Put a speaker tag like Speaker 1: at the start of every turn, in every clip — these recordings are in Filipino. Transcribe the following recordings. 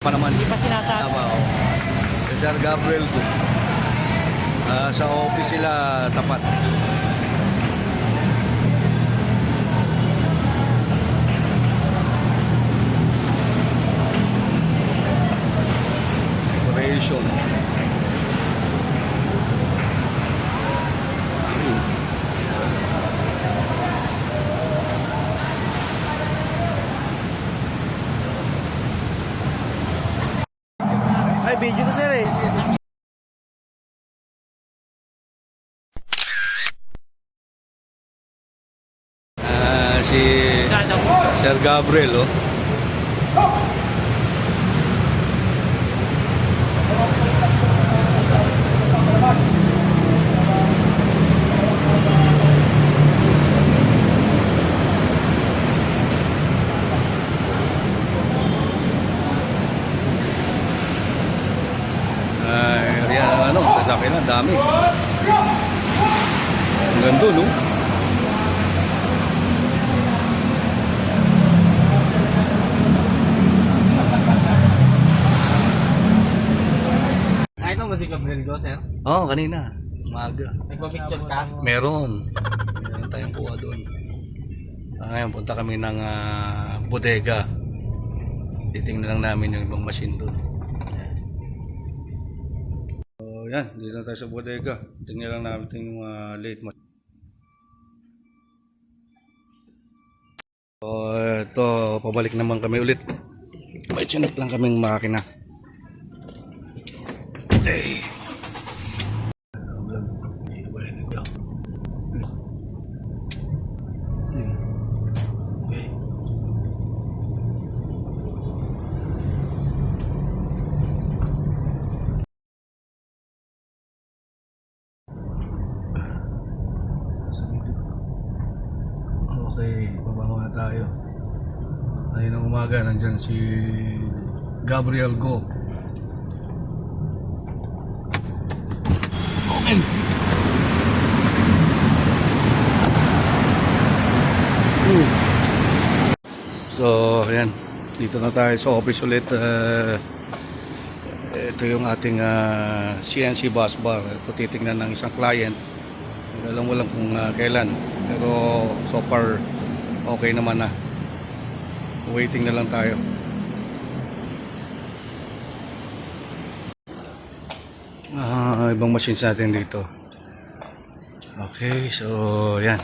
Speaker 1: pa naman.
Speaker 2: Hindi pa sinasabi.
Speaker 1: Tama, oh. Si Sir Gabriel Go. Sa office sila tapat. Decoration.
Speaker 2: Ay, video to sir eh.
Speaker 1: Si Sir Gabriel, oh. Yan, ano, sasakyan na, dami. Ang ganda, no?
Speaker 2: Ay, ito ba si Gabriel Go, sir?
Speaker 1: Oo, kanina. Umaga.
Speaker 2: Nagpa-picture ka?
Speaker 1: Meron. Meron tayong kuha doon. Ngayon, punta kami ng bodega. Titingnan lang namin yung ibang machine doon. So, yan. Dito na tayo sa bodega. Tingnan lang namin yung late machine. So, ito. Pabalik naman kami ulit. May chinok lang kaming makina. Okay. Okay, baba na tayo. Ayun ang umaga, nandyan si Gabriel Go. Moment. So, ayan. Dito na tayo sa office ulit. Ito yung ating CNC bus bar. Ito titingnan ng isang client. Alam mo lang kung kailan. Pero so far okay naman na. Waiting na lang tayo. Ibang machines natin dito. Okay, so yan.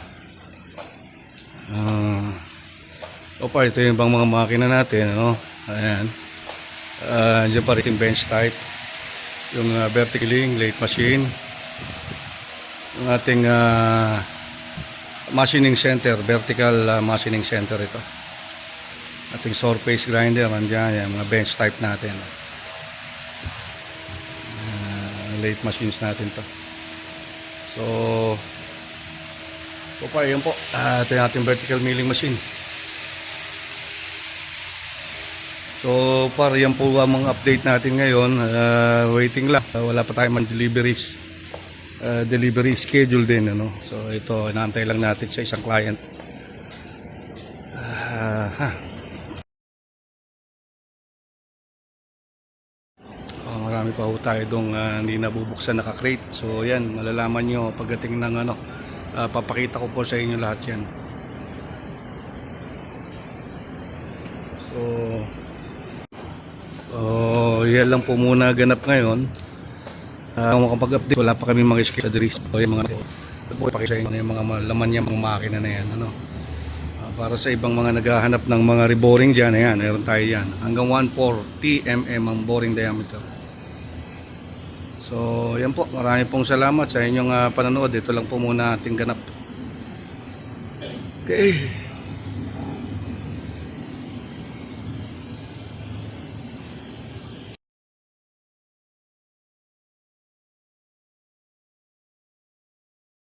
Speaker 1: So far ito yung ibang mga makina natin, ano? Ayan. Diyan pa rin yung bench type. Yung verticaling lathe machine. Yung ating machining center, vertical machining center ito. Ating surface grinder, nandiyan, yan, mga bench type natin. Lathe machines natin to. So far, yun po. Ito yung ating vertical milling machine. So far, yan po ang mga update natin ngayon. Waiting lang. Wala pa tayong deliveries. Delivery schedule din, ano. So ito, inaantay lang natin sa isang client. Marami pa ho tayo dong hindi nabubuksan naka-crate. So yan, malalaman nyo pagdating ng ano, papakita ko po sa inyo lahat yan. So yan lang po muna ganap ngayon. Makapag-update, wala pa kami mga sketch address. So yung mga pakita sa inyo yung mga laman niya, mga makina na yan, ano. Para sa ibang mga naghahanap ng mga reboring dyan, ayan, meron tayo yan. Hanggang 140 mm ang boring diameter. So yan po, marami pong salamat sa inyong panonood. Ito lang po muna ating ganap. Okay.